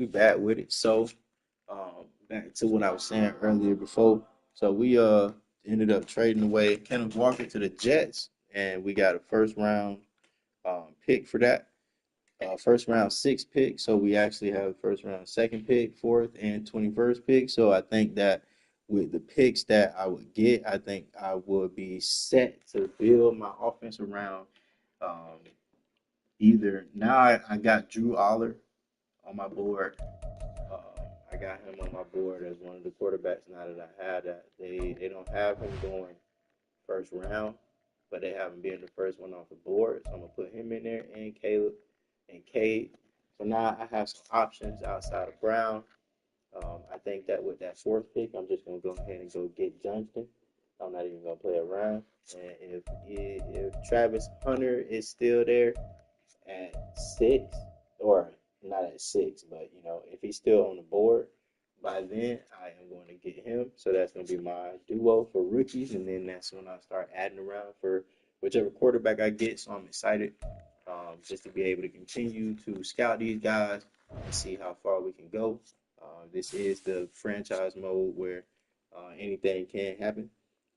we bad with it. So back to what I was saying earlier before. So we ended up trading away Kenneth Walker to the Jets, and we got a first round pick for that. First round six pick. So we actually have first round second pick, fourth, and 21st pick. So I think that with the picks that I would get, I think I would be set to build my offense around um, either now I got Drew Aller on my board. I got him on my board as one of the quarterbacks now that I had that. They don't have him going first round, but they have him being the first one off the board. So I'm gonna put him in there and Caleb and Cade. So now I have some options outside of Brown. I think that with that fourth pick, I'm just gonna go ahead and go get Johnston. I'm not even gonna play around. And if Travis Hunter is still there at six, or not at six, but if he's still on the board by then, I am going to get him. So that's going to be my duo for rookies, and then that's when I start adding around for whichever quarterback I get. So I'm excited just to be able to continue to scout these guys and see how far we can go. This is the franchise mode where anything can happen,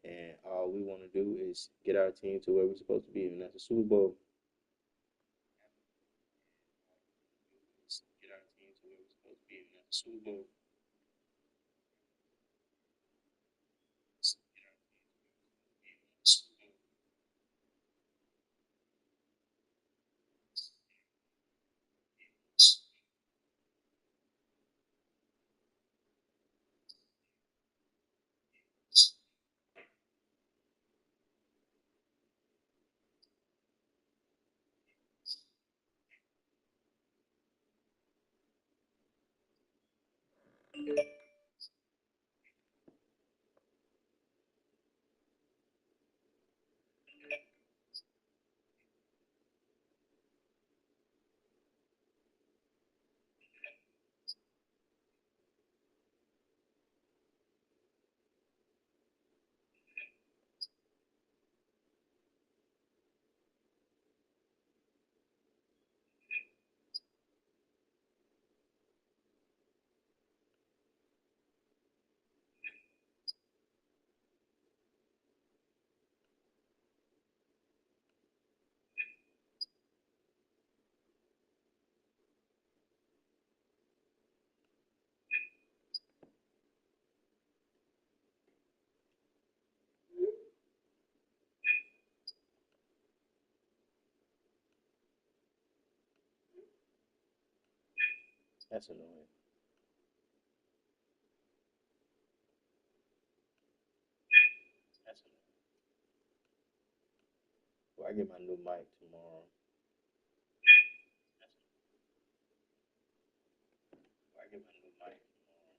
and all we want to do is get our team to where we're supposed to be, and that's the Super Bowl. Get our team to where we're supposed to be, and that's the Super Bowl. That's annoying. That's annoying. Well, I get my new mic tomorrow. That's I get my new mic tomorrow.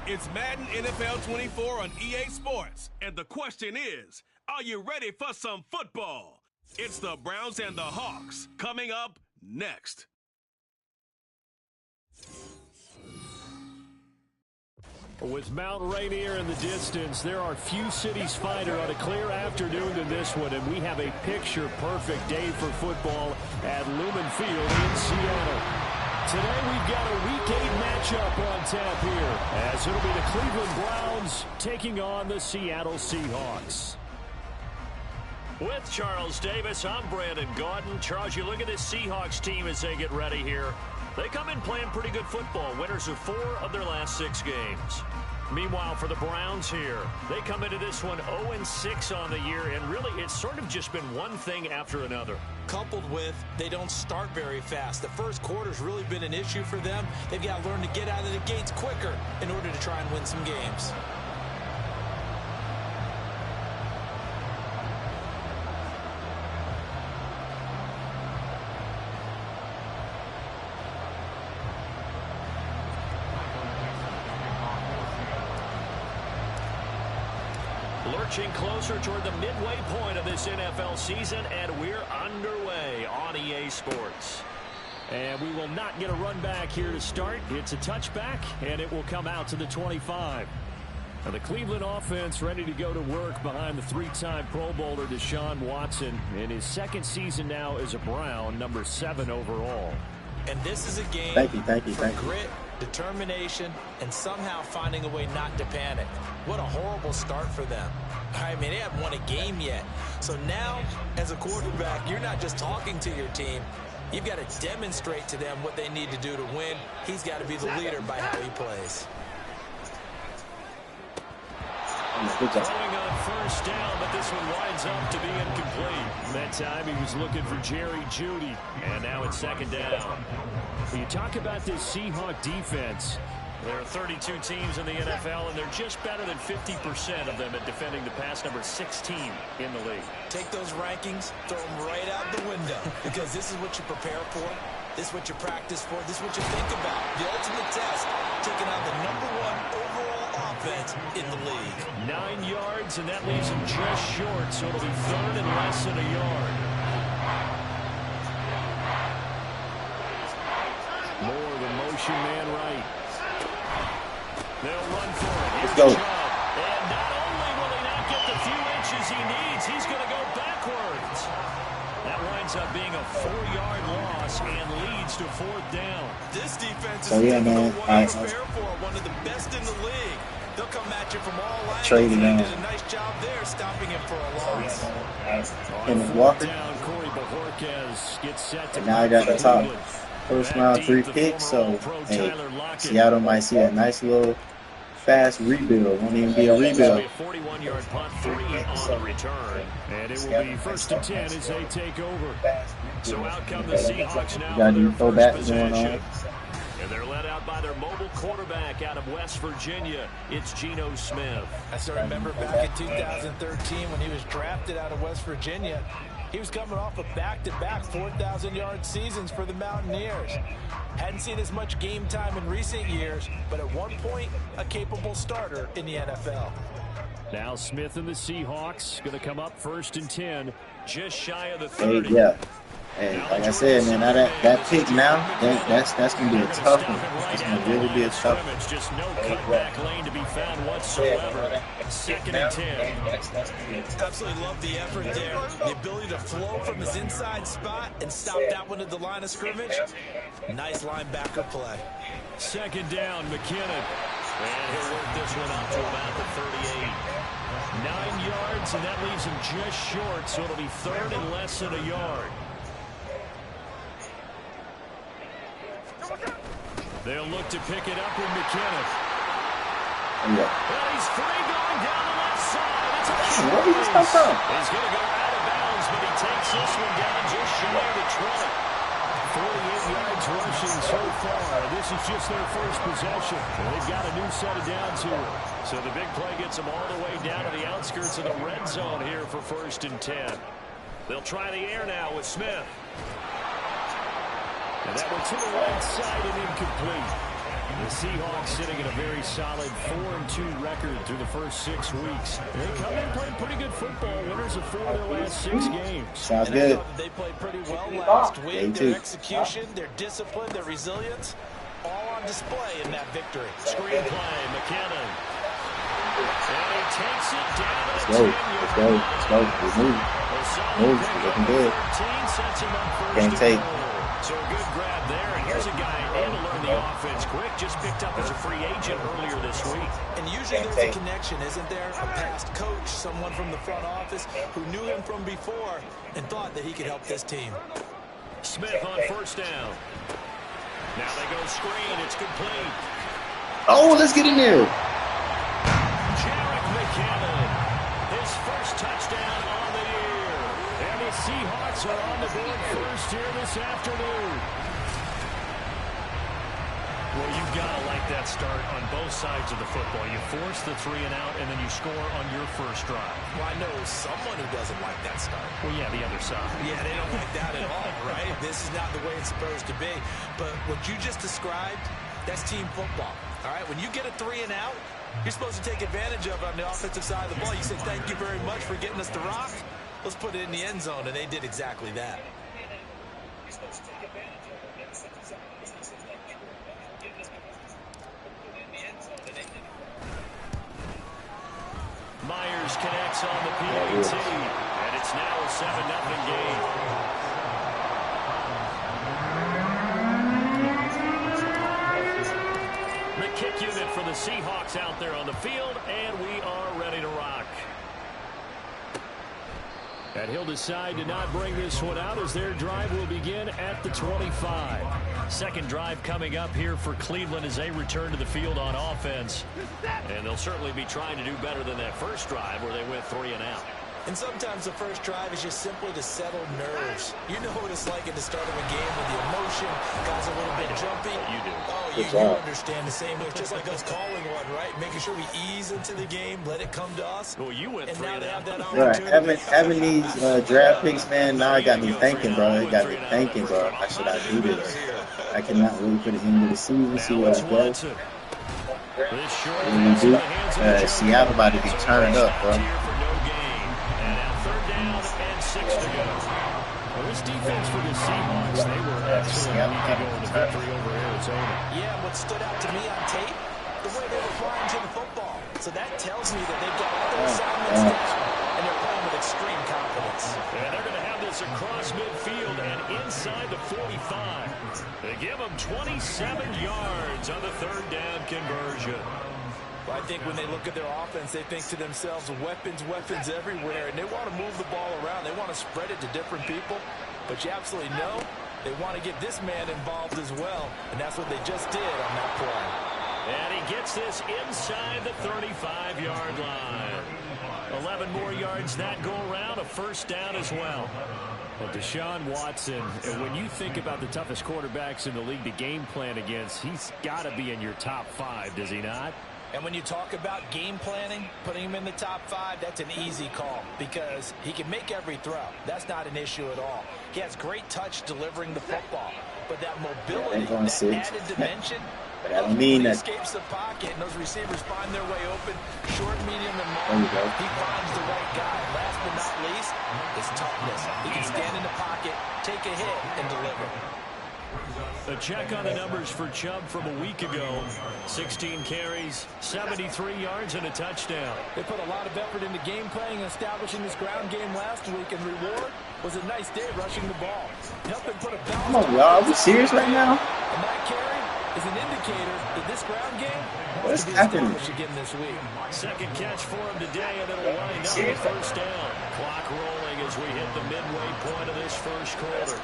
It's Madden NFL 24 on EA Sports, and the question is, are you ready for some football? It's the Browns and the Hawks coming up next. With Mount Rainier in the distance, there are few cities finer on a clear afternoon than this one, and we have a picture-perfect day for football at Lumen Field in Seattle. Today we've got a Week 8 matchup on tap here, as it'll be the Cleveland Browns taking on the Seattle Seahawks. With Charles Davis, I'm Brandon Gaudin. Charles, you look at this Seahawks team as they get ready here. They come in playing pretty good football. Winners of 4 of their last 6 games. Meanwhile, for the Browns here, they come into this one 0-6 on the year, and really it's sort of just been one thing after another. Coupled with they don't start very fast. The first quarter's really been an issue for them. They've got to learn to get out of the gates quicker in order to try and win some games. Lurching closer toward the midway point of this NFL season, and we're underway on EA Sports. And we will not get a run back here to start. It's a touchback, and it will come out to the 25. Now the Cleveland offense ready to go to work behind the 3-time Pro Bowler Deshaun Watson in his second season now as a Brown, number 7 overall. And this is a game for grit, determination, and somehow finding a way not to panic. What a horrible start for them. I mean, they haven't won a game yet. So now, as a quarterback, you're not just talking to your team. You've got to demonstrate to them what they need to do to win. He's got to be the leader by how he plays. Throwing on first down, but this one winds up to be incomplete. That time he was looking for Jerry Jeudy, and now it's second down. When you talk about this Seahawk defense, there are 32 teams in the NFL, and they're just better than 50% of them at defending the pass, number 16 in the league. Take those rankings, throw them right out the window, because this is what you prepare for. This is what you practice for. This is what you think about. The ultimate test, taking out the number 1 overall offense in the league. 9 yards, and that leaves him just short, so it'll be 3rd and less than a yard. More the motion man right. They'll run for it. Let's go. And not only will he not get the few inches he needs, he's going to go backwards. That winds up being a 4-yard loss and leads to 4th down. This defense is one of the best in the league. They'll come at you from all angles. They did a nice job there stopping him for a loss. And Walker. Down, Corey Bojorquez gets set to Now I got the top first round 3 picks, so hey, Seattle might see a nice little fast rebuild. Won't even be a rebuild. 41-yard punt, 3 on the return. And it will be 1st and 10 as they take over. So out come the Seahawks now for their first possession. And they're led out by their mobile quarterback out of West Virginia. It's Geno Smith. I still remember back in 2013 when he was drafted out of West Virginia. He was coming off of back-to-back 4,000-yard seasons for the Mountaineers. Hadn't seen as much game time in recent years, but at one point, a capable starter in the NFL. Now Smith and the Seahawks going to come up 1st and 10, just shy of the 30. Hey, yeah. And like I said, man, now that pick now, that's gonna be a tough one. It's gonna really be a tough one. Just no cutback lane to be found whatsoever. 2nd and 10. Absolutely love the effort there. The ability to flow from his inside spot and stop that one at the line of scrimmage. Nice linebacker play. 2nd down, McKinnon. And he'll work this one up to about the 38. 9 yards, and that leaves him just short, so it'll be 3rd and less than a yard. They'll look to pick it up with McKinnon. Yeah. Well, he's free going down the left side. It's a Where did he come from? He's going to go out of bounds, but he takes this one down just shy of the 20. 48 yards rushing so far. This is just their first possession. And they've got a new set of downs here. So the big play gets them all the way down to the outskirts of the red zone here for 1st and 10. They'll try the air now with Smith. And that one to the right side and incomplete. The Seahawks sitting at a very solid 4-2 record through the first 6 weeks. They come in playing pretty good football. Winners of 4 of their last 6 games. Sounds good. They played pretty well last week. Their execution, their discipline, their resilience, all on display in that victory. Screenplay, McKinnon. And he takes it down to the 10-yard line. Let's go. Let's move. Move. Looking good. Can't take. So a good grab there, and here's a guy able to learn the offense quick, just picked up as a free agent earlier this week. And usually there's a connection, isn't there? A past coach, someone from the front office who knew him from before and thought that he could help this team. Smith on 1st down. Now they go screen. It's complete. Oh, let's get in there. Jarek McKinnon, his first touchdown on the year. And the Seahawks are on the board first here this afternoon. Well, you've got to like that start on both sides of the football. You force the 3 and out, and then you score on your first drive. Well, I know someone who doesn't like that start. Well, yeah, the other side. Yeah, they don't like that at all, right? This is not the way it's supposed to be. But what you just described, that's team football, all right? When you get a 3 and out, you're supposed to take advantage of it on the offensive side of the ball. You say, thank you very much for getting us the rock. Let's put it in the end zone, and they did exactly that. Myers connects on the PAT, and it's now a 7-0 game. The kick unit for the Seahawks out there on the field, and we are ready to rock. And he'll decide to not bring this one out as their drive will begin at the 25. Second drive coming up here for Cleveland as they return to the field on offense. And they'll certainly be trying to do better than that first drive where they went 3 and out. And sometimes the first drive is just simply to settle nerves. You know what it's like at the start of a game with the emotion. Guys are a little bit jumpy. You do. Oh, you understand the same way. It's just like us calling one, right? Making sure we ease into the game, let it come to us. Well, you went and 3 now and they have out. that opportunity. Right, having these draft picks, man, now it got me thinking, bro. It got me thinking, bro. How should I do this? I cannot wait for the end of the season, see what I go. When we do, Seattle about to be turned up, bro. This defense for the Seahawks, they were excellent a week ago in the victory over Arizona. Yeah, what stood out to me on tape, the way they were flying to the football. So that tells me that they've got all their assignments down, and they're playing with extreme confidence. And they're going to have this across midfield and inside the 45. They give them 27 yards on the third down conversion. Well, I think when they look at their offense, they think to themselves, weapons, weapons everywhere, and they want to move the ball around. They want to spread it to different people, but you absolutely know they want to get this man involved as well, and that's what they just did on that play. And he gets this inside the 35-yard line. 11 more yards that go around, a first down as well. Well, Deshaun Watson, when you think about the toughest quarterbacks in the league to game plan against, he's got to be in your top 5, does he not? And when you talk about game planning, putting him in the top 5, that's an easy call because he can make every throw. That's not an issue at all. He has great touch delivering the football, but that mobility, that added dimension, but I don't mean that. Escapes the pocket, and those receivers find their way open, short, medium, and long. He finds the right guy. Last but not least, his toughness. He can stand in the pocket, take a hit, and deliver. A check on the numbers for Chubb from a week ago. 16 carries, 73 yards, and a touchdown. They put a lot of effort into game planning and establishing this ground game last week, and reward was a nice day rushing the ball. Help him put a balance. Come on, y'all. Are we serious right now? And that carry is an indicator that this ground game what's happening again this week. Second catch for him today, and it'll wind up with first down. Clock rolling as we hit the midway point of this first quarter.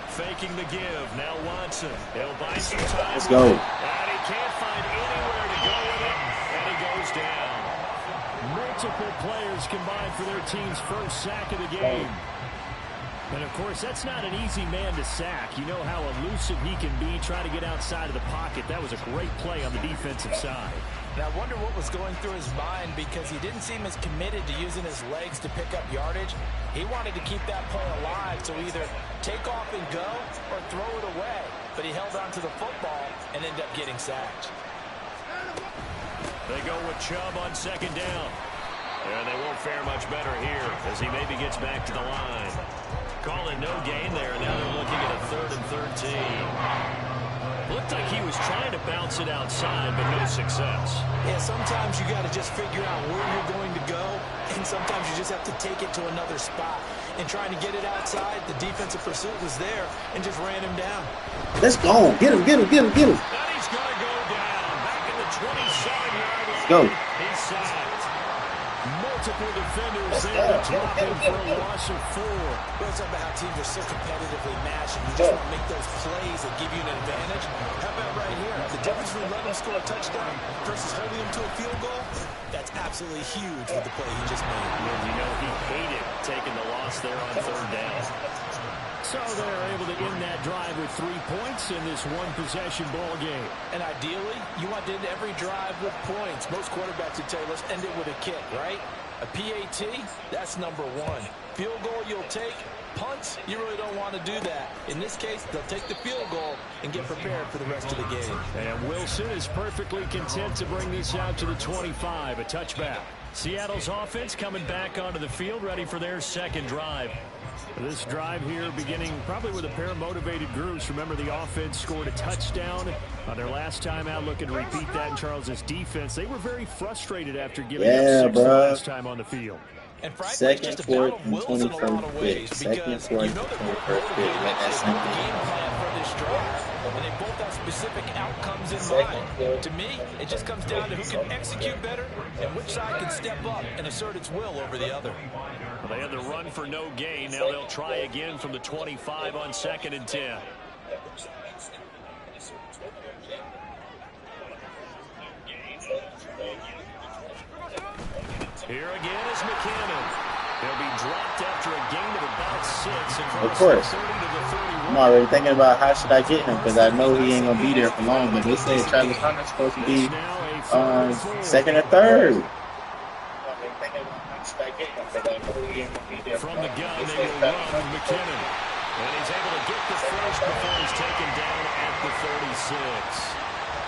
Faking the give. Now Watson. He'll buy some time. Let's go. And he can't find anywhere to go with it. And he goes down. Multiple players combined for their team's first sack of the game. And, of course, that's not an easy man to sack. You know how elusive he can be, trying to get outside of the pocket. That was a great play on the defensive side. And I wonder what was going through his mind because he didn't seem as committed to using his legs to pick up yardage. He wanted to keep that play alive to either take off and go or throw it away. But he held on to the football and ended up getting sacked. They go with Chubb on second down. And they won't fare much better here as he maybe gets back to the line. Call it no gain there. Now they're looking at a 3rd and 13. Looked like he was trying to bounce it outside, but no success. Yeah, sometimes you got to just figure out where you're going to go, and sometimes you just have to take it to another spot. And trying to get it outside, the defensive pursuit was there and just ran him down. Let's go. Get him, get him, get him, get him. And he's going to go down. Back in the 27-yard line. Let's go. He's sacked. Multiple defenders is there to drop him for a loss of 4. We're talking about how teams are so competitively matched, and you just want to make those plays that give you an advantage. How about right here? The difference between letting him score a touchdown versus holding him to a field goal, that's absolutely huge with the play he just made. And you know he hated taking the loss there on 3rd down. So they're able to end that drive with 3 points in this one-possession ball game. And ideally, you want to end every drive with points. Most quarterbacks would tell you, let's end it with a kick, right? A PAT, that's number 1. Field goal you'll take. Punts, you really don't want to do that. In this case, they'll take the field goal and get prepared for the rest of the game. And Wilson is perfectly content to bring this out to the 25, a touchback. Seattle's offense coming back onto the field, ready for their second drive. This drive here beginning probably with a pair of motivated groups. Remember, the offense scored a touchdown on their last time out. Looking to repeat that in Charles's defense. They were very frustrated after giving up 6 the last time on the field. And frankly, it's just a battle of wills in a lot of ways, because you know that we're motivated to game plan for this drive, and they both have specific outcomes in mind. To me, it just comes down to who can execute better and which side can step up and assert its will over the other. Well, they had the run for no gain. Now they'll try again from the 25 on 2nd and 10. Here again is McKinnon. He'll be dropped after a gain of about 6. Of course. I'm already thinking about how should I get him, because I know he ain't going to be there for long. But they say Travis Hunter's supposed to be 2nd or 3rd. From the gun, they will run with McKinnon. And he's able to get the first before he's taken down at the 36.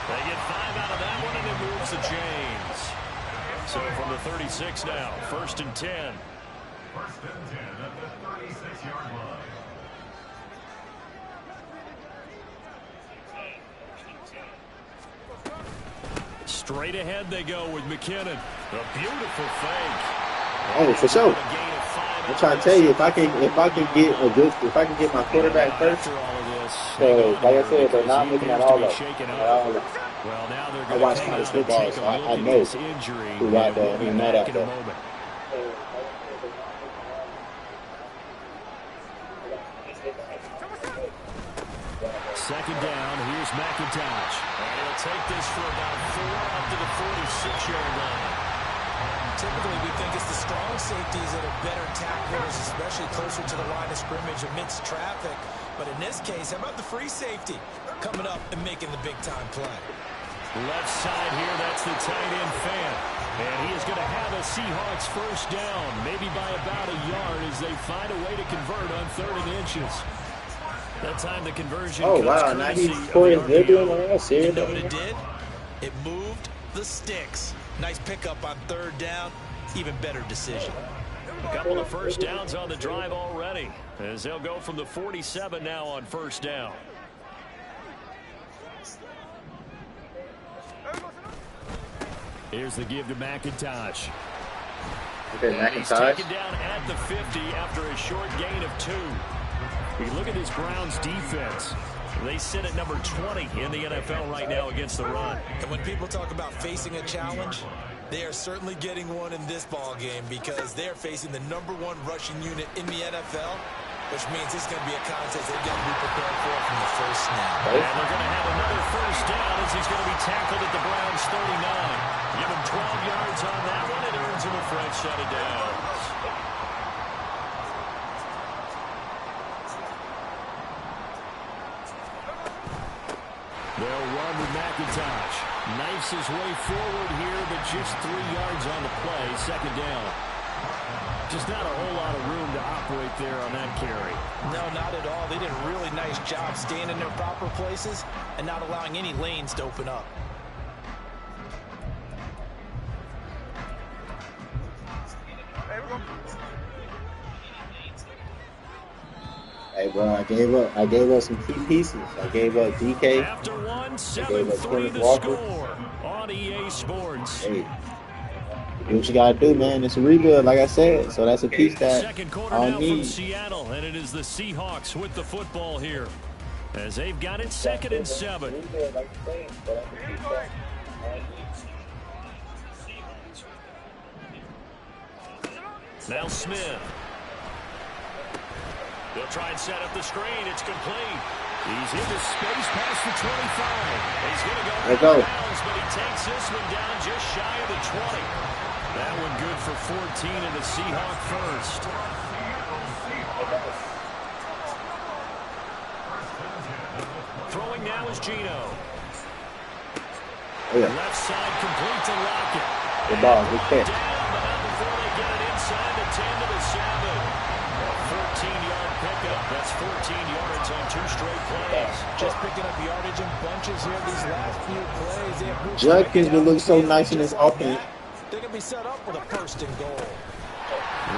They get 5 out of that one, and it moves the chains. So from the 36 now, 1st and 10. 1st and 10 at the 36-yard line. Straight ahead they go with McKinnon. A beautiful fake. Oh, for sure. I'm trying to tell you, if I can get my quarterback first. So, like I said, they're not looking at all of them. Well, now they're I going watch to college football, so I know who out there and not out there. Second down, here's McIntosh. And he'll take this for about 4 up to the 46-yard line. Typically, we think it's the strong safeties that are better tacklers, especially closer to the line of scrimmage amidst traffic. But in this case, how about the free safety coming up and making the big-time play? Left side here, that's the tight end Fan. And he is going to have a Seahawks first down, maybe by about a yard as they find a way to convert on 3rd and inches. That time the conversion comes wow, now he's pouring dribbling on us here. You know what it did? It moved the sticks. Nice pickup on 3rd down. Even better decision. A couple of first downs on the drive already, as they'll go from the 47 now on 1st down. Here's the give to McIntosh. Okay, McIntosh. He's taken down at the 50 after a short gain of 2. You look at this Browns defense. They sit at number 20 in the NFL right now against the run. And when people talk about facing a challenge, they are certainly getting one in this ball game, because they're facing the #1 rushing unit in the NFL, which means this is going to be a contest they've got to be prepared for from the first snap. And they're going to have another first down as he's going to be tackled at the Browns 39. Give him 12 yards on that one. It earns him a fresh set of downs. They'll run with McIntosh. Knifes his way forward here, but just 3 yards on the play. 2nd down. Just not a whole lot of room to operate there on that carry. No, not at all. They did a really nice job staying in their proper places and not allowing any lanes to open up. Hey, bro, I gave up some key pieces. I gave up DK. After one, 7-3 the score on EA Sports. Hey, do what you gotta do, man. It's a rebuild, like I said. So that's a piece that Second quarter I now don't need. from Seattle, and it is the Seahawks with the football here, as they've got it 2nd and 7. Now Smith. They'll try and set up the screen. It's complete. He's into space past the 25. He's going to go out of bounds, but he takes this one down just shy of the 20. That one good for 14 in the Seahawk first. Throwing now is Geno. Left side complete to Lockett. The ball, we can't. Down, but not before they get it inside the 10 to the 7. A 14-yard pickup. That's 14 yards on 2 straight plays. Just picking up yardage in bunches here these last few plays. Judkins will look so nice in this offense. They're going to be set up with a 1st and goal.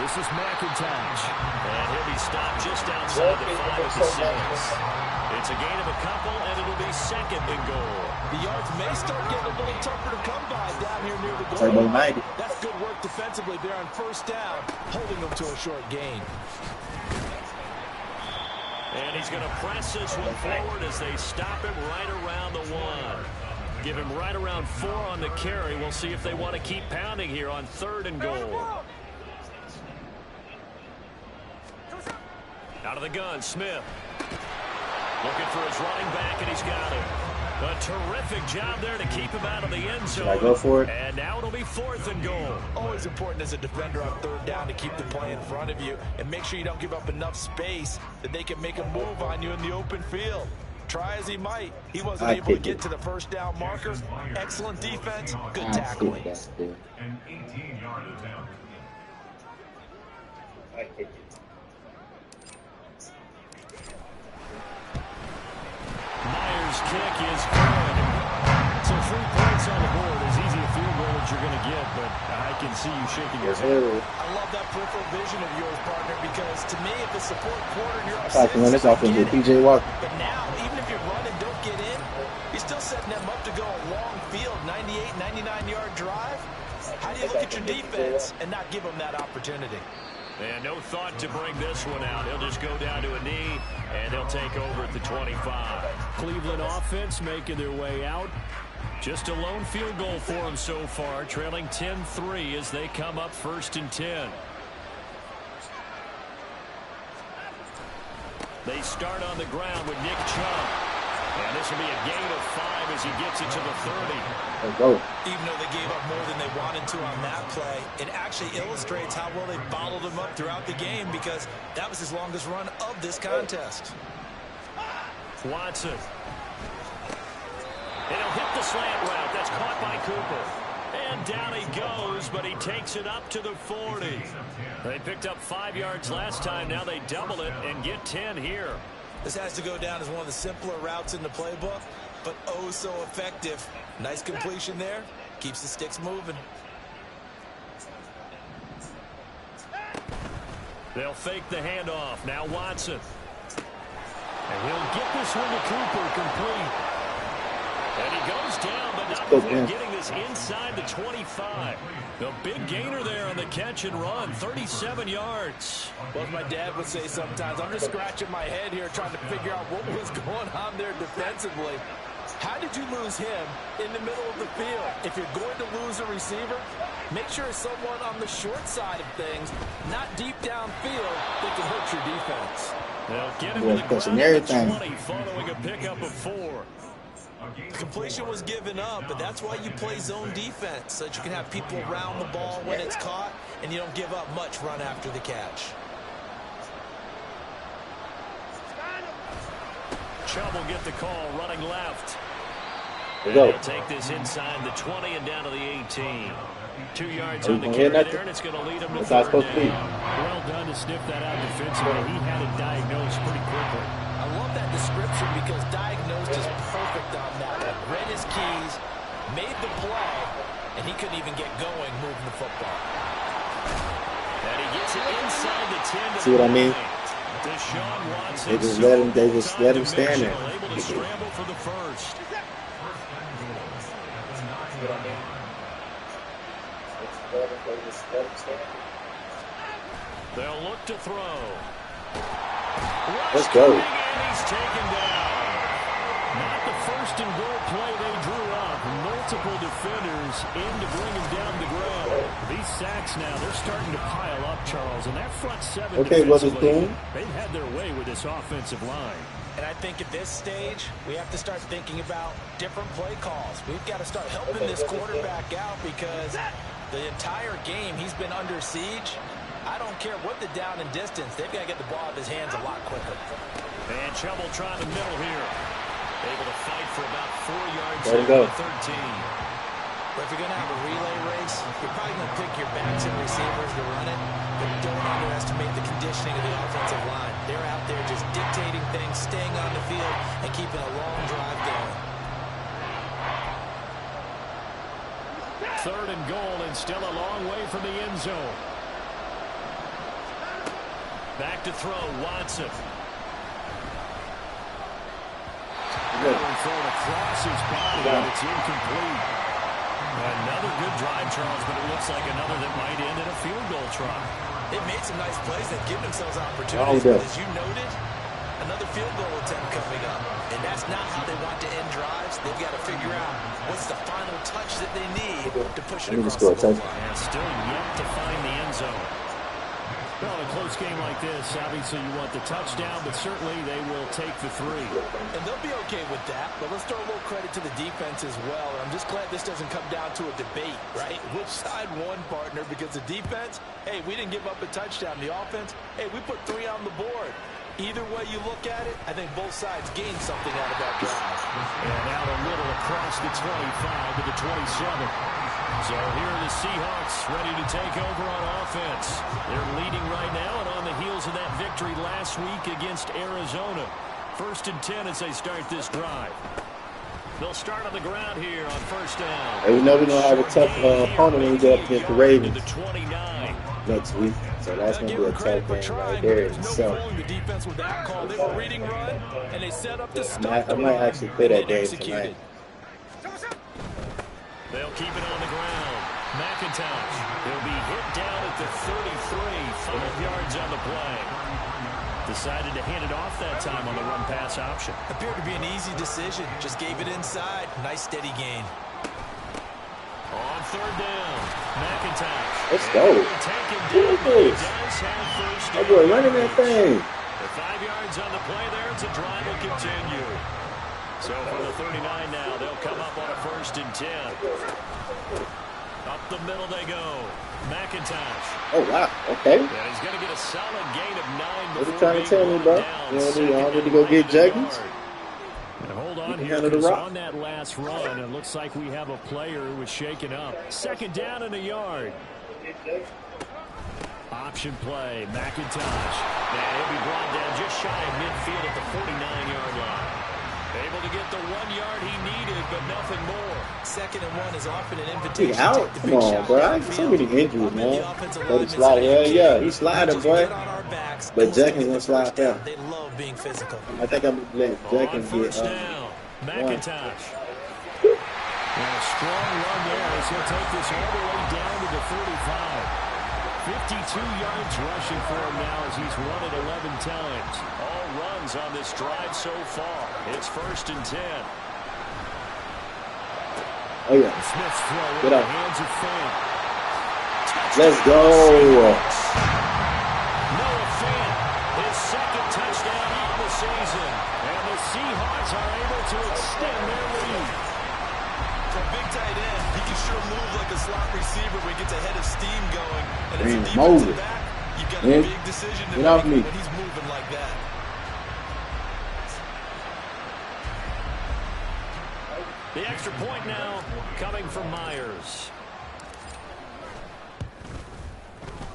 This is McIntosh. And he'll be stopped just outside the 5 at the 6. It's a gain of a couple, and it'll be 2nd and goal. The yards may start getting a little tougher to come by down here near the goal. That's good work defensively there on 1st down, holding them to a short gain. And he's going to press this one forward as they stop him right around the 1. Give him right around 4 on the carry. We'll see if they want to keep pounding here on 3rd and goal. Out of the gun, Smith. Looking for his running back, and he's got him. A terrific job there to keep him out of the end zone. Should I go for it? And now it'll be 4th and goal. Always important as a defender on 3rd down to keep the play in front of you and make sure you don't give up enough space that they can make a move on you in the open field. Try as he might, he wasn't able to get to the 1st down marker. Excellent defense, good tackling. An 18-yard attempt. Myers' kick is good. So 3 points on the board, as easy a field goal as you're going to get, but I can see you shaking your head. I love that peripheral vision of yours, partner, because to me, if it's the 4th quarter and you're up I can run this offense with PJ Walker. But now, even if you run and don't get in, you're still setting them up to go a long field, 98, 99-yard drive. How do you look at your defense and not give them that opportunity? And no thought to bring this one out. He'll just go down to a knee, and they'll take over at the 25. Cleveland offense making their way out. Just a lone field goal for them so far, trailing 10-3 as they come up 1st and 10. They start on the ground with Nick Chubb. And this will be a gain of 5 as he gets it to the 30. Even though they gave up more than they wanted to on that play, it actually illustrates how well they bottled him up throughout the game because that was his longest run of this contest. Watson. And he'll hit the slant route. That's caught by Cooper. And down he goes, but he takes it up to the 40. They picked up 5 yards last time. Now they double it and get 10 here. This has to go down as one of the simpler routes in the playbook, but oh so effective. Nice completion there. Keeps the sticks moving. They'll fake the handoff. Now Watson. And he'll get this one to Cooper complete. And he goes down, but not before getting this inside the 25. The big gainer there on the catch and run, 37 yards. Well, as my dad would say sometimes, I'm just scratching my head here trying to figure out what was going on there defensively. How did you lose him in the middle of the field? If you're going to lose a receiver, make sure it's someone on the short side of things, not deep downfield, that can hurt your defense. They'll get him to the ground at the 20 following a pickup of 4. Completion was given up, but that's why you play zone defense, so that you can have people around the ball when it's caught, and you don't give up much run after the catch. Chubb will get the call, running left. And he'll take this inside the 20 and down to the 18. 2 yards on the carry there, and it's going to lead him to 3rd down. Well done to sniff that out defensively. He had it diagnosed pretty quickly. I love that description because diagnosed is perfect on that one. Read his keys, made the play, and he couldn't even get going moving the football. And he gets it inside the 10. See what I mean? Deshaun Watson. They just let him stand there. Able to scramble for the first. They'll look to throw. Let's go. And he's taken down. Not the 1st and goal play they drew up. multiple defenders in to bring him down the ground. These sacks now, they're starting to pile up, Charles. And that front seven defensively, they've had their way with this offensive line. And I think at this stage, we have to start thinking about different play calls. We've got to start helping this quarterback out because the entire game he's been under siege. I don't care what the down and distance. They've got to get the ball out of his hands a lot quicker. And trouble trying the middle here. Able to fight for about 4 yards. Let it go. 13. But if you're going to have a relay race, you're probably going to pick your backs and receivers to run it. But don't underestimate the conditioning of the offensive line. They're out there just dictating things, staying on the field, and keeping a long drive going. 3rd and goal, and still a long way from the end zone. Back to throw, Watson. Thrown across his body, and it's incomplete. Another good drive, Charles, but it looks like another that might end in a field goal try. They've made some nice plays that give themselves opportunities, but as you noted, another field goal attempt coming up. And that's not how they want to end drives. They've got to figure out what's the final touch that they need to push it across the goal line. And still yet to find the end zone. Well, in a close game like this, obviously you want the touchdown, but certainly they will take the 3. And they'll be okay with that, but let's throw a little credit to the defense as well. I'm just glad this doesn't come down to a debate, right? Which side won, partner? Because the defense, hey, we didn't give up a touchdown. The offense, hey, we put 3 on the board. Either way you look at it, I think both sides gained something out of that drive. And out a little across the 25 to the 27. So here are the Seahawks ready to take over on offense. They're leading right now and on the heels of that victory last week against Arizona. 1st and 10 as they start this drive. They'll start on the ground here on 1st down. Hey, we know we don't have a tough opponent when we go up against the Ravens the 29. next week. So that's going to be a tough game right there. So the defense with that call. They were reading run, and they set up the I might actually play that game tonight. They'll keep it on the ground. McIntosh. He'll be hit down at the 33. 5 yards on the play. Decided to hand it off that time on the run-pass option. Appeared to be an easy decision. Just gave it inside. Nice steady gain. On 3rd down, McIntosh. Let's go. That boy running that thing. The 5 yards on the play there. It's a drive will continue. So for the 39 now, they'll come up on a 1st and 10. Up the middle they go. McIntosh. Oh, wow. Okay. And he's going to get a solid gain of 9. What are you trying to tell me, bro? You don't need to go get Jenkins? And hold on here, because on that last run, it looks like we have a player who was shaken up. 2nd down and a yard. Option play, McIntosh. And he'll be brought down just shy of midfield at the 49-yard line. Able to get the 1 yard he needed, but nothing more. 2nd and 1 is often an invitation. He out. Come on, bro. I have so many injuries, man. Let him slide. Yeah, he's sliding, boy. But Jenkins gonna slide down. They love being physical. I think I'm gonna let Jenkins get McIntosh. And a strong run there as he'll take this all the way down to the 35. 52 yards rushing for him now as he's run it 11 times. All runs on this drive so far. It's 1st and 10. Oh, yeah. Smith's throw in Get the up. hands of Fant. Let's go. Noah Fant, his 2nd touchdown of the season. And the Seahawks are able to extend their lead. For a big tight end, he can sure move like a slot receiver when he gets a head of steam going. And as a defensive back, you've got a big decision to make when he's moving like that. The extra point now coming from Myers.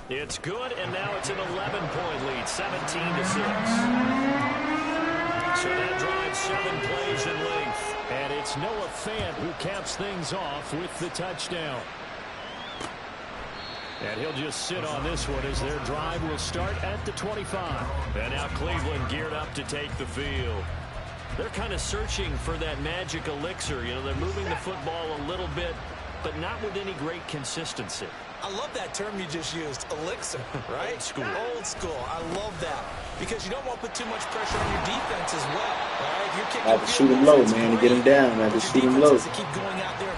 It's good, and now it's an 11-point lead, 17-6. So that drives 7 plays in length. And it's Noah Fant who caps things off with the touchdown. And he'll just sit on this one as their drive will start at the 25. And now Cleveland geared up to take the field. They're kind of searching for that magic elixir. You know, they're moving the football a little bit, but not with any great consistency. I love that term you just used, elixir, right? Old school. Old school. I love that. Because you don't want to put too much pressure on your defense as well. Right? If you're kicking I have to shoot him low, man, to get him down. I have to shoot him low. To keep going out there and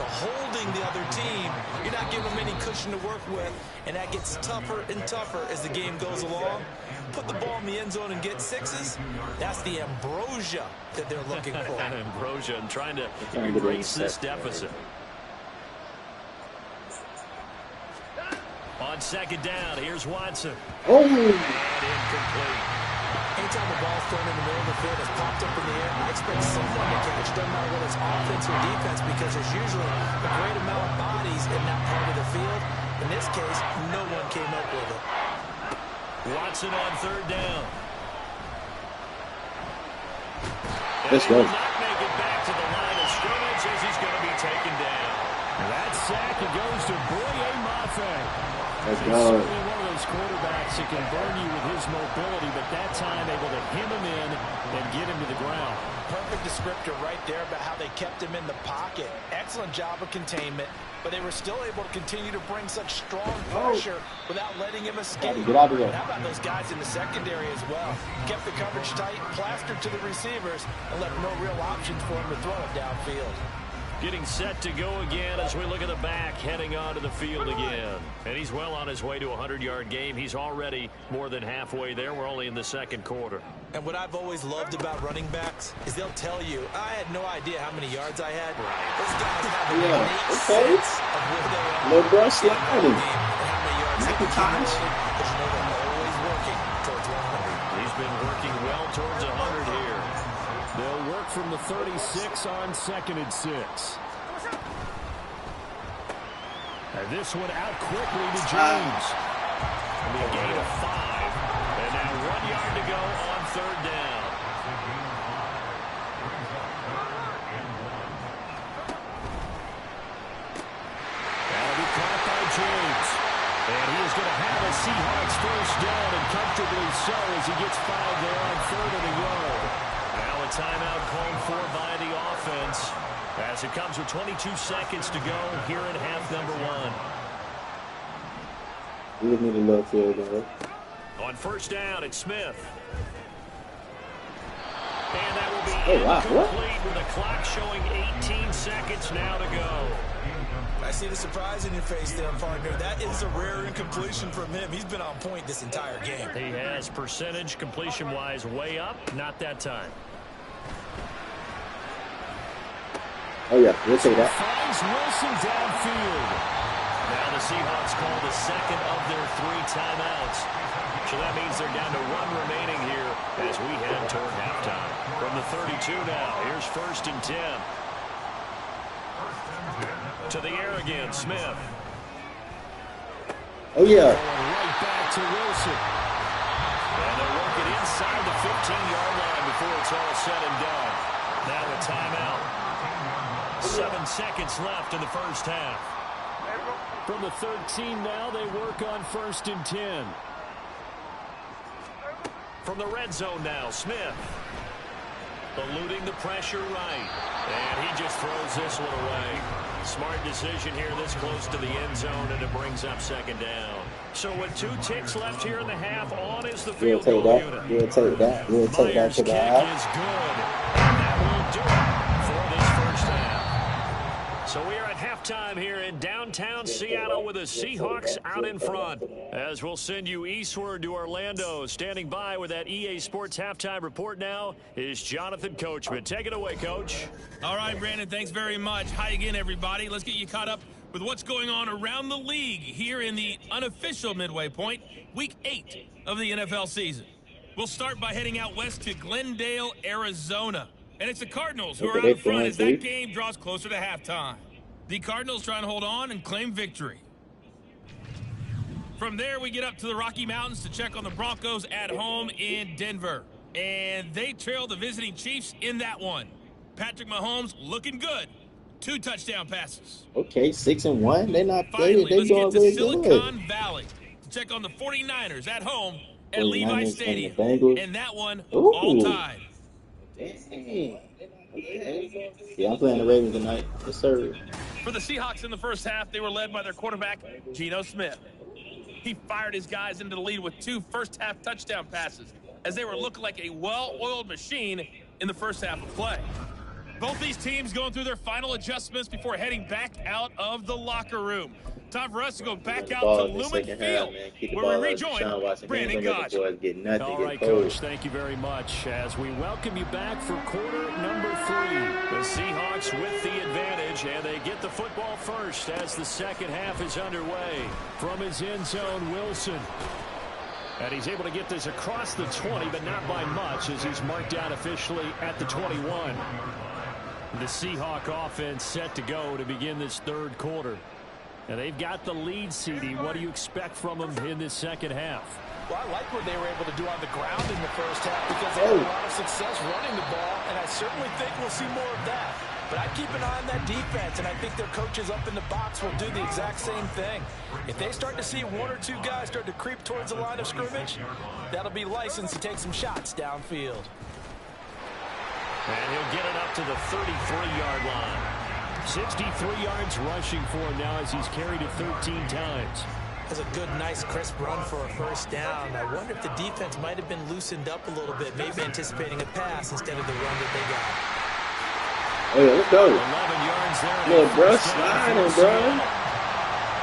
work with, and that gets tougher and tougher as the game goes along. Put the ball in the end zone and get sixes. That's the ambrosia that they're looking for. Ambrosia and trying to erase this deficit. On second down, here's Watson. Oh! And incomplete. Anytime the ball's thrown in the middle of the field, it's popped up in the air, I expect someone to catch. Doesn't matter whether it's offense or defense, because there's usually a great amount of bodies in that part of the field. In this case, no one came up with it. Watson on third down. Let's go. He will not make it back to the line of scrimmage as he's going to be taken down. That sack, it goes to Boye Mafe. Let's He's go. certainly one of those quarterbacks that can burn you with his mobility, but that time able to hem him in and get him to the ground. Perfect descriptor right there about how they kept him in the pocket. Excellent job of containment, but they were still able to continue to bring such strong pressure without letting him escape. Get out of there. How about those guys in the secondary as well? Kept the coverage tight, plastered to the receivers, and left no real options for him to throw it downfield. Getting set to go again as we look at the back, heading onto the field again. And he's well on his way to a 100-yard game. He's already more than halfway there. We're only in the second quarter. And what I've always loved about running backs is they'll tell you, I had no idea how many yards I had. Those guys have an innate sense of where they are. Little brush sliding. And how many yards they can Macintosh. accumulate, because you know they're always working towards 100. He's been working well towards 100 here. They'll work from the 36 on 2nd and 6. And this one out quickly to James. And a gain of 5. And now 1 yard to go on third down. That'll be caught by James. And he is going to have a Seahawks first down, and comfortably so as he gets 5 there on 3rd and a yard. Now a timeout called for by the offense as it comes with 22 seconds to go here in half number 1. We just need a little field goal. On first down, it's Smith. And that will be incomplete with the clock showing 18 seconds now to go. I see the surprise in your face there, partner. That is a rare incompletion from him. He's been on point this entire game. He has percentage completion-wise way up. Not that time. Oh, yeah. We'll take that. Finds Wilson downfield. Now the Seahawks call the second of their 3 timeouts. So that means they're down to 1 remaining here as we head toward halftime. From the 32 now, here's 1st and 10. To the air again, Smith. Oh, yeah. Going right back to Wilson. And they're working inside the 15-yard line before it's all said and done. Now a timeout. 7 seconds left in the first half. From the 13 now, they work on 1st and 10. From the red zone now, Smith. Eluding the pressure right. And he just throws this one away. Smart decision here this close to the end zone, and it brings up 2nd down. So with 2 ticks left here in the half, on is the field goal unit. We'll take that. We'll take that Myers' to the kick house. is good. And that will do it for this first half. So we are at halftime here in downtown Seattle with the Seahawks out in front. As we'll send you eastward to Orlando. Standing by with that EA Sports halftime report now is Jonathan Coachman. Take it away, Coach. All right, Brandon, thanks very much. Hi again, everybody. Let's get you caught up with what's going on around the league here in the unofficial midway point, Week 8 of the NFL season. We'll start by heading out west to Glendale, Arizona. And it's the Cardinals who are out in front as that game draws closer to halftime. The Cardinals trying to hold on and claim victory. From there, we get up to the Rocky Mountains to check on the Broncos at home in Denver. And they trail the visiting Chiefs in that one. Patrick Mahomes looking good. 2 touchdown passes. Okay, 6-1. They're not Finally, they let's doing get to really Silicon good. Valley to check on the 49ers at home at 49ers Levi and Stadium. the Bengals. And that one Ooh. all tied. Dang. Okay. Yeah, I'm playing the Ravens tonight. Yes, sir. For the Seahawks in the first half, they were led by their quarterback, Geno Smith. He fired his guys into the lead with 2 first-half touchdown passes as they were looking like a well-oiled machine in the first half of play. Both these teams going through their final adjustments before heading back out of the locker room. Time for us to go back out to Lumen Field, where we rejoin Brandon Gotch. All right, Coach, thank you very much as we welcome you back for quarter number 3. The Seahawks with the advantage, and they get the football first as the second half is underway. From his end zone, Wilson. And he's able to get this across the 20, but not by much as he's marked down officially at the 21. The Seahawk offense set to go to begin this third quarter. And they've got the lead, CD. What do you expect from them in this second half? Well, I like what they were able to do on the ground in the first half because they had a lot of success running the ball, and I certainly think we'll see more of that. But I keep an eye on that defense, and I think their coaches up in the box will do the exact same thing. If they start to see one or two guys start to creep towards the line of scrimmage, that'll be licensed to take some shots downfield. And he'll get it up to the 33-yard line. 63 yards rushing for him now as he's carried it 13 times. That's a good, nice, crisp run for a first down. I wonder if the defense might have been loosened up a little bit, maybe anticipating a pass instead of the run that they got. Oh, yeah, let's go. 11 yards there. Little bro, sliding, bro.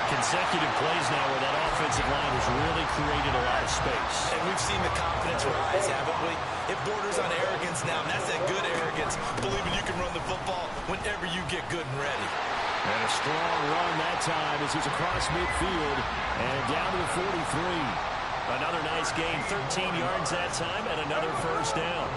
Consecutive plays now where that offensive line has really created a lot of space. And we've seen the confidence rise, haven't we? It borders on arrogance now, and that's that good arrogance, believing you can run the football whenever you get good and ready. And a strong run that time as he's across midfield and down to the 43. Another nice gain, 13 yards that time, and another first down.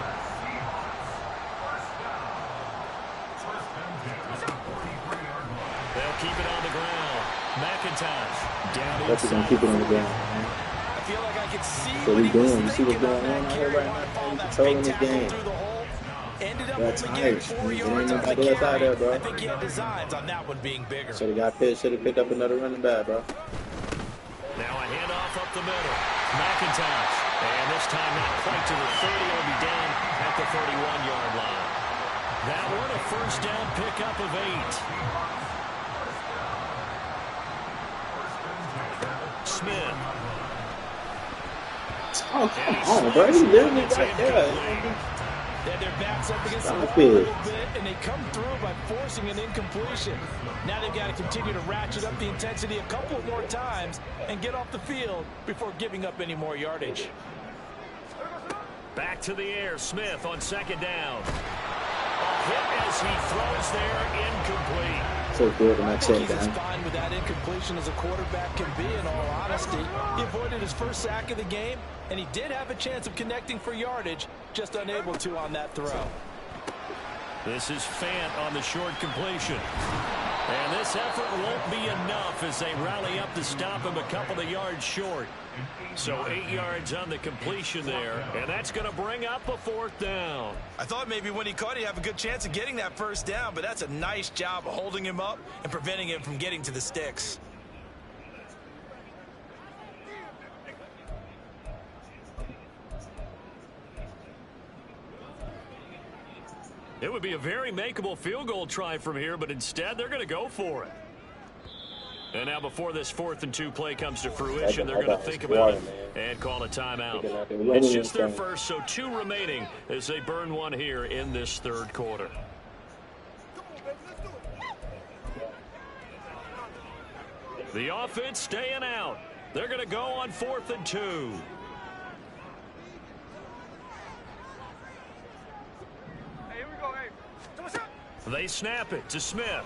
They'll keep it on the ground. McIntosh down That's inside. gonna keep it on the ground, man. I feel like I could see So what we he was doing. You see what's thinking going on out here right now? He's controlling this game. Ended up That's only getting tight. 4 It yards ain't on the nobody else out there, carry. bro. I think he had designs on that one being bigger. So the guy should have picked up another running back, bro. Now a handoff up the middle. McIntosh. And this time not quite to the 30. It'll be down at the 31-yard line. That one a first down pickup of 8. Smith. Oh, come on, bro. He literally right there. Then their backs up against the Stop wall a it. little bit, and they come through by forcing an incompletion. Now they've got to continue to ratchet up the intensity a couple more times and get off the field before giving up any more yardage. Back to the air. Smith on second down. A hit as he throws there, incomplete. So good when I I think check he's as down. fine with that incompletion as a quarterback can be, in all honesty. He avoided his first sack of the game, and he did have a chance of connecting for yardage, just unable to on that throw. This is Fant on the short completion. And this effort won't be enough as they rally up to stop him a couple of yards short. So 8 yards on the completion there, and that's going to bring up a fourth down. I thought maybe when he caught, he'd have a good chance of getting that first down, but that's a nice job of holding him up and preventing him from getting to the sticks. It would be a very makeable field goal try from here, but instead they're going to go for it. And now before this 4th and 2 play comes to fruition, they're going to think about it and call a timeout. It's just their first, so 2 remaining as they burn one here in this third quarter. The offense staying out. They're going to go on 4th and 2. They snap it to Smith.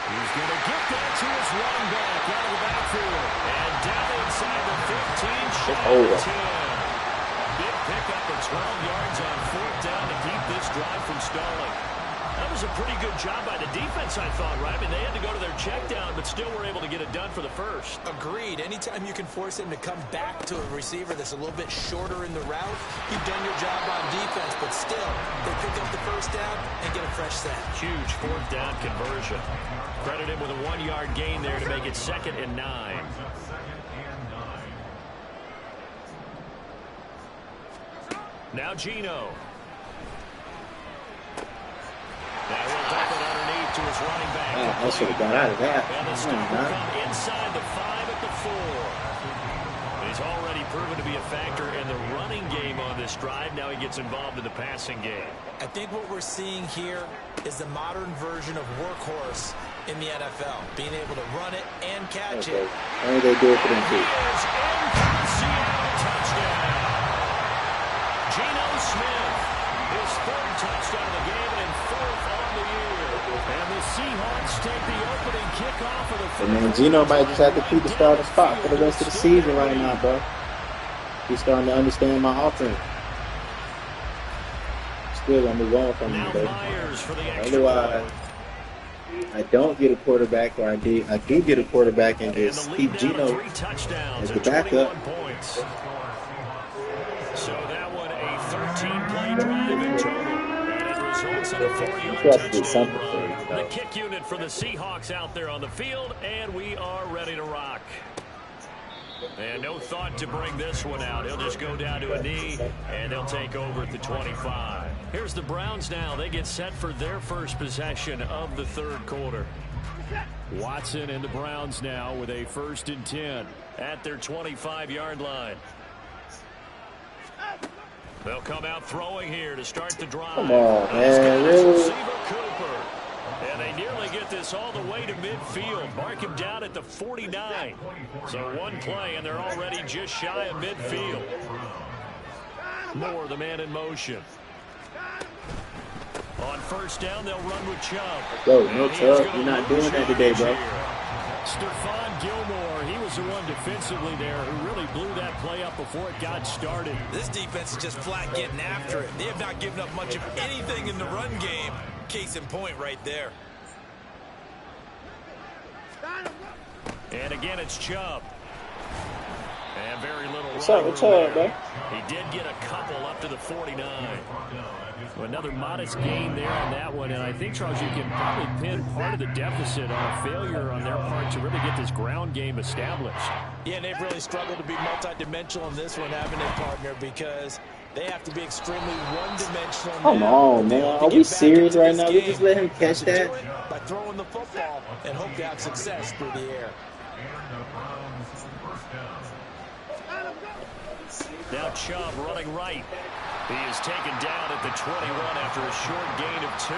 He's going to get that to his running back out of the backfield. And down inside the 15, shy of 10. Big pickup of 12 yards on 4th down to keep this drive from stalling. That was a pretty good job by the defense, I thought, right? I mean, they had to go to their check down, but still were able to get it done for the first. Agreed. Anytime you can force him to come back to a receiver that's a little bit shorter in the route, you've done your job on defense, but still, they pick up the first down and get a fresh set. Huge 4th down conversion. Credit him with a 1-yard gain there to make it 2nd and 9. Now Gino. Now he'll dump it underneath to his running back. Oh, I should have got out of that. And the stop will come inside the 5 at the 4. They He's already proven to be a factor in the running game on this drive. Now he gets involved in the passing game. I think what we're seeing here is the modern version of workhorse in the NFL, being able to run it and catch it. And they do it for them too. Touchdown. Geno Smith, his third touchdown of the game and fourth on the year. And the Seahawks take the opening kickoff of the And man, Geno might just have to keep the starting spot for the rest of the season right now, bro. He's starting to understand my offense. Still gonna move on from him, though. Otherwise, I don't get a quarterback, or I do get a quarterback and just keep Geno as the backup. So that one a 13-play drive in total. And it results in a 4-yard touchdown run. The kick unit for the Seahawks out there on the field, and we are ready to rock. And no thought to bring this one out. He'll just go down to a knee, and they'll take over at the 25. Here's the Browns now. They get set for their first possession of the third quarter. Watson and the Browns now with a 1st and 10 at their 25-yard line. They'll come out throwing here to start the drive. Come on, man. Really? And they nearly get this all the way to midfield. Mark him down at the 49. So one play, and they're already just shy of midfield. Moore, the man in motion. On 1st down, they'll run with Chubb. Yo, no Chubb. You're not doing that today, bro. Stephon Gilmore, he was the one defensively there who really blew that play up before it got started. This defense is just flat getting after it. They have not given up much of anything in the run game. Case in point right there. And again, it's Chubb. And very little What's up, man? He did get a couple up to the 49. Another modest gain there on that one, and I think, Charles, you can probably pin part of the deficit on a failure on their part to really get this ground game established. Yeah, and they've really struggled to be multidimensional in this one, haven't they, partner, because they have to be extremely one-dimensional. Come on, man. Are we serious right now? We just let him catch that? By throwing the football and hope to have success through the air. Now Chubb running right. He is taken down at the 21 after a short gain of 2.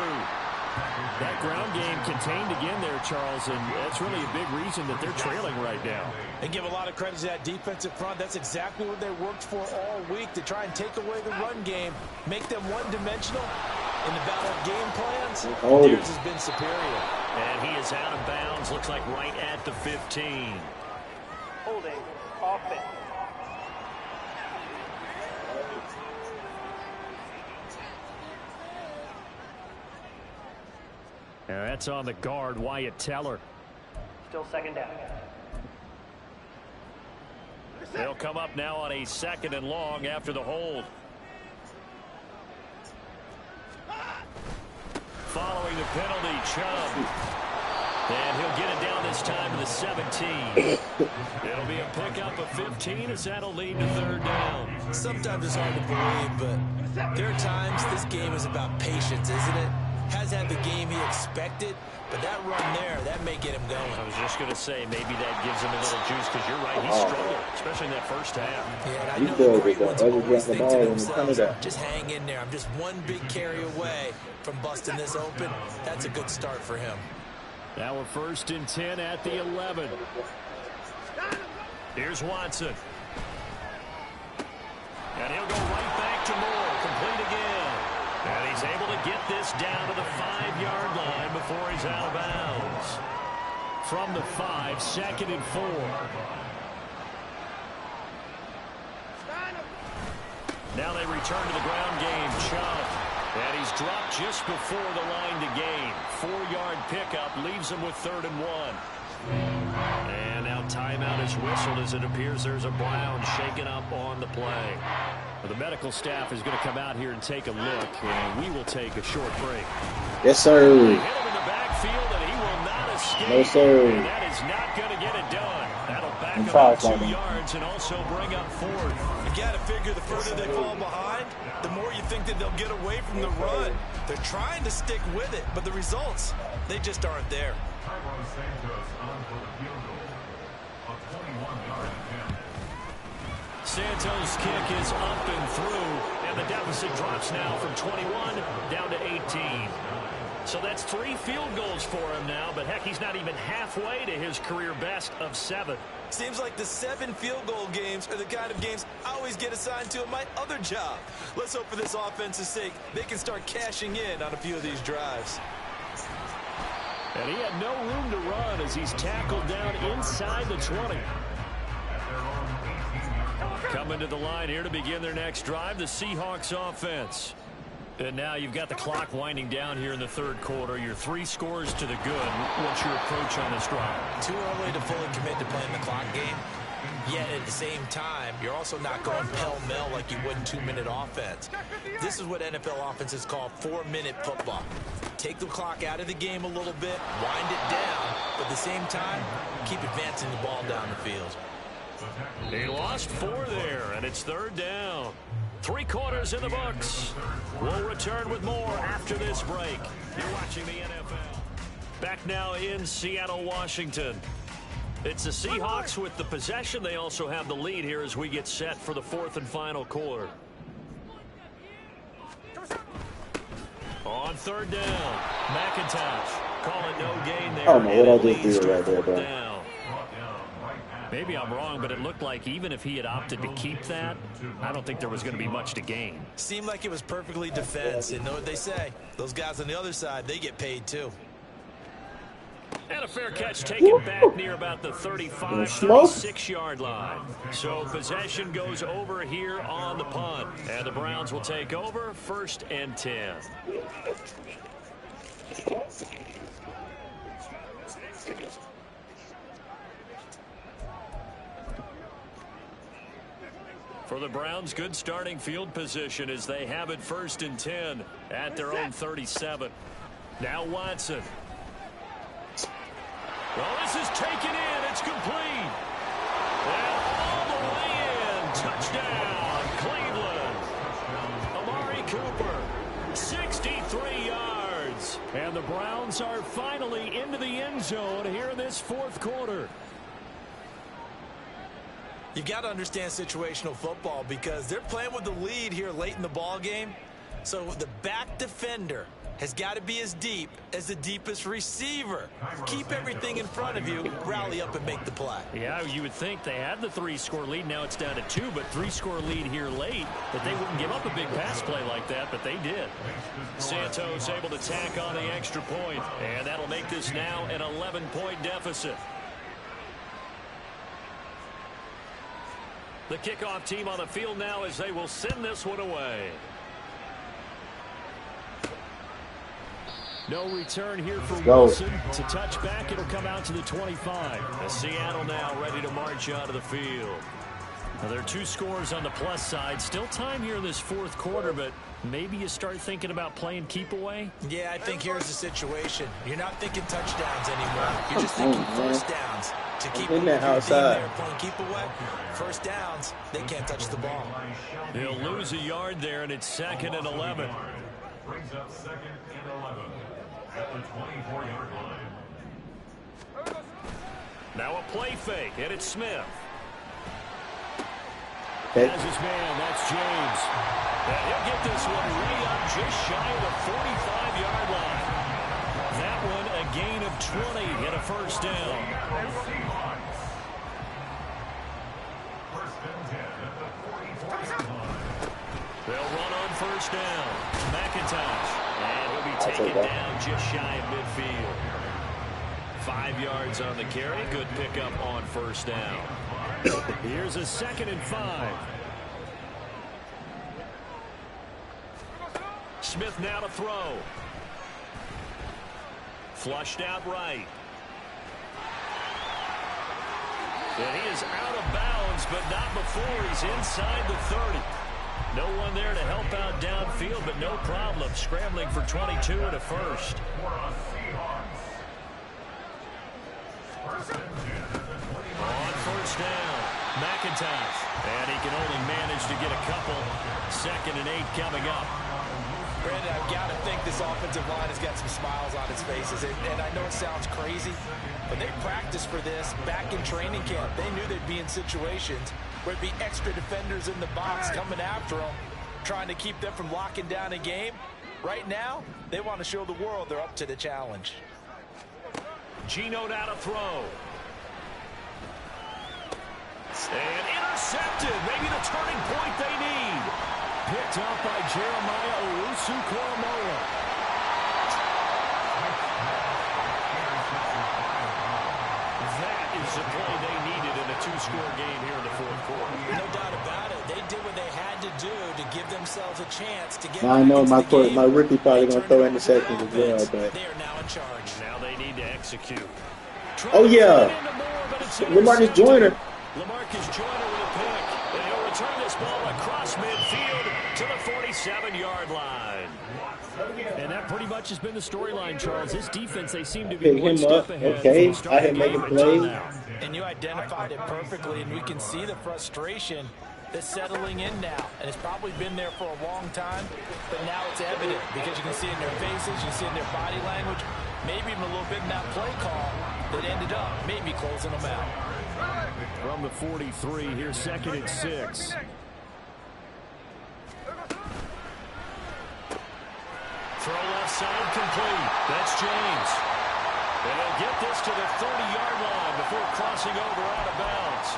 That ground game contained again there, Charles, and that's really a big reason that they're trailing right now. They give a lot of credit to that defensive front. That's exactly what they worked for all week, to try and take away the run game, make them one-dimensional. In the battle of game plans, theirs has been superior. And he is out of bounds, looks like right at the 15. Holding offense. Now that's on the guard, Wyatt Teller. Still 2nd down. They'll come up now on a 2nd and long after the hold. Following the penalty, Chubb. And he'll get it down this time to the 17. It'll be a pickup of 15 as that'll lead to 3rd down. Sometimes it's hard to believe, but there are times this game is about patience, isn't it? Has had the game he expected, but that run there, that may get him going. I was just going to say, maybe that gives him a little juice, because you're right, he struggled, especially in that first half. Yeah, and I know the great ones always think to themselves, just hang in there. I'm just one big carry away from busting this open. That's a good start for him. Now we're 1st and 10 at the 11. Here's Watson. And he'll go right back to Moore, complete again. And he's able to get this down to the 5-yard line before he's out of bounds. From the 5, 2nd and 4. Now they return to the ground game. Chubb. And he's dropped just before the line to gain. 4-yard pickup leaves him with 3rd and 1. And now timeout is whistled as it appears there's a Brown shaken up on the play. Well, the medical staff is going to come out here and take a look, and we will take a short break. Yes, sir. They hit him in the backfield, and he will not escape. No, sir. And that is not going to get it done. That'll back about 2 yards and also bring up 4th. You got to figure the further they fall behind, the more you think that they'll get away from the run. They're trying to stick with it, but the results, they just aren't there. Santos' kick is up and through, and the deficit drops now from 21 down to 18. So that's 3 field goals for him now, but heck, he's not even halfway to his career best of 7. Seems like the 7 field goal games are the kind of games I always get assigned to in my other job. Let's hope for this offense's sake they can start cashing in on a few of these drives. And he had no room to run as he's tackled down inside the 20. Coming to the line here to begin their next drive, the Seahawks offense. And now you've got the clock winding down here in the third quarter. You're 3 scores to the good. What's your approach on this drive? Too early to fully commit to playing the clock game. Yet at the same time, you're also not going pell-mell like you would in 2-minute offense. This is what NFL offenses call 4-minute football. Take the clock out of the game a little bit, wind it down, but at the same time, keep advancing the ball down the field. He lost 4 there, and it's third down. 3 quarters in the books. We'll return with more after this break. You're watching the NFL. Back now in Seattle, Washington. It's the Seahawks with the possession. They also have the lead here as we get set for the 4th and final quarter. On third down, McIntosh. Call it no gain there. Oh, no, what I just did right there, bro. Down. Maybe I'm wrong, but it looked like even if he had opted to keep that, I don't think there was going to be much to gain. Seemed like it was perfectly defense. And know what they say? Those guys on the other side, they get paid too. And a fair catch taken back near about the 35, 36-yard line. So possession goes over here on the punt. And the Browns will take over 1st and 10. For the Browns, good starting field position as they have it 1st and 10 at their own 37. Now Watson. Well, this is taken in. It's complete. And all the way in. Touchdown, Cleveland. Amari Cooper, 63 yards. And the Browns are finally into the end zone here in this 4th quarter. You've got to understand situational football because they're playing with the lead here late in the ball game. So the back defender has got to be as deep as the deepest receiver. Keep everything in front of you, rally up and make the play. Yeah, you would think they had the 3-score lead. Now it's down to 2, but 3-score lead here late, that they wouldn't give up a big pass play like that, but they did. Santos able to tack on the extra point, and that'll make this now an 11-point deficit. The kickoff team on the field now as they will send this one away. No return here for Wilson. To touch back, it'll come out to the 25. As Seattle now ready to march out of the field. Now there are 2 scores on the plus side. Still time here in this 4th quarter, but maybe you start thinking about playing keep away? Yeah, I think here's the situation. You're not thinking touchdowns anymore. You're just thinking first downs. To keep in that outside. There playing keep away, first downs, they can't touch the ball. They'll lose a yard there, and it's 2nd and 11. Brings up 2nd and 11 at the 24-yard line. Now a play fake, and it's Smith. Okay. As his man, that's James. And he'll get this one way up just shy of the 45-yard line. That one a gain of 20 and a first down. They'll run on first down. McIntosh. And he'll be taken down just shy of midfield. 5 yards on the carry. Good pickup on first down. Here's a 2nd and 5. Smith now to throw. Flushed out right. And he is out of bounds, but not before he's inside the 30. No one there to help out downfield, but no problem. Scrambling for 22 and a first. On first down, McIntosh. And he can only manage to get a couple. 2nd and 8 coming up. Brandon, I've got to think this offensive line has got some smiles on its faces. And I know it sounds crazy, but they practiced for this back in training camp. They knew they'd be in situations where there'd be extra defenders in the box coming after them, trying to keep them from locking down a game. Right now, they want to show the world they're up to the challenge. Gino now to throw. And intercepted. Maybe the turning point they need. Picked up by Jeremiah Owusu-Koromoa. That is the play they needed in a two-score game here in the fourth quarter. No doubt about it. They did what they had to do to give themselves a chance to get I know my rookie probably They going to throw turned it over to interceptions as well, offense. but They are now in charge. Now they need to execute. oh yeah, LaMarcus Joyner. LaMarcus Joyner with a pick. And he'll return this ball across midfield to the 47-yard line. And that pretty much has been the storyline, Charles. This defense, they seem to be Pick one him step up. ahead. Okay, from I had starting made game a until play. now. And you identified it perfectly, and we can see the frustration that's settling in now. And it's probably been there for a long time, but now it's evident because you can see it in their faces, you can see it in their body language, maybe even a little bit in that play call that ended up maybe closing them out. From the 43, here's 2nd and 6. Throw left side complete. That's James. And he'll get this to the 30-yard line before crossing over out of bounds.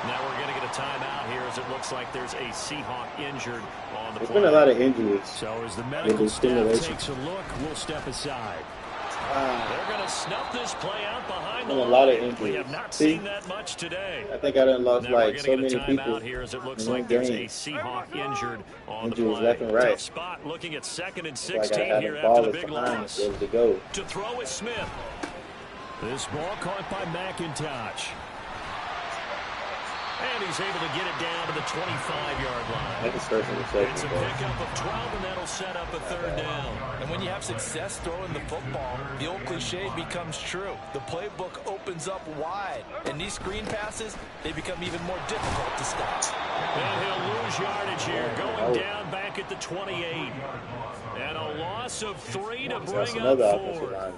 Now we're going to get a timeout here as it looks like there's a Seahawk injured on the play. There's been a lot of injuries. So as the medical staff takes a look, we'll step aside. They're going to snuff this play out behind the line. A lot of injuries. We have not seen that much today. I think I done lost Now like we're so going to many get a people timeout here as it looks in one like there's a game. Seahawk injured on Injuries the play. left and right. Tough spot looking at 2nd and So I 16 gotta have here a after the baller big behind loss. to be able to go. To throw is Smith. This ball caught by McIntosh. And he's able to get it down to the 25-yard line. That's the first interception. It's a pickup of 12, and that'll set up a 3rd down. And when you have success throwing the football, the old cliche becomes true. The playbook opens up wide, and these screen passes, they become even more difficult to stop. And he'll lose yardage here, going down back at the 28. And a loss of 3 to That's bring up another offensive 4. line.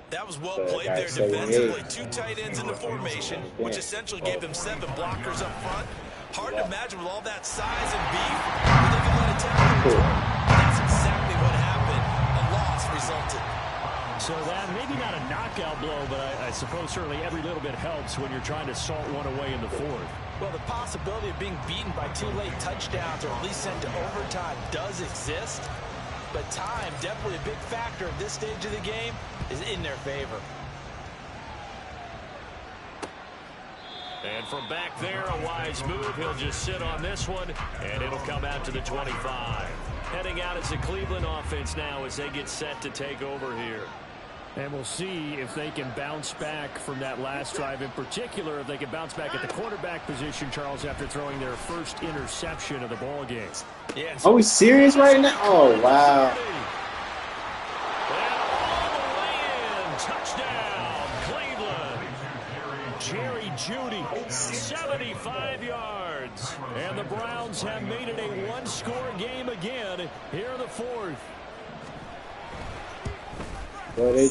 That was well So played that there guy's 78. defensively. 2 tight ends in the formation, which essentially gave them 7 blockers up front. Hard to imagine with all that size and beef, but they could let a tackle return. That's exactly what happened. A loss resulted. So that, maybe not a knockout blow, but I suppose certainly every little bit helps when you're trying to salt one away in the 4th. Well, the possibility of being beaten by 2 late touchdowns or at least sent to overtime does exist. But time, definitely a big factor at this stage of the game, is in their favor. And from back there, a wise move. He'll just sit on this one, and it'll come out to the 25. Heading out as the Cleveland offense now as they get set to take over here. And we'll see if they can bounce back from that last drive. In particular, if they can bounce back at the quarterback position, Charles, after throwing their first interception of the ball game. Yeah, Are we serious right now? Oh, wow. And all the way in. Touchdown, Cleveland. Jerry Jeudy, 75 yards. And the Browns have made it a one-score game again here in the 4th. Well, they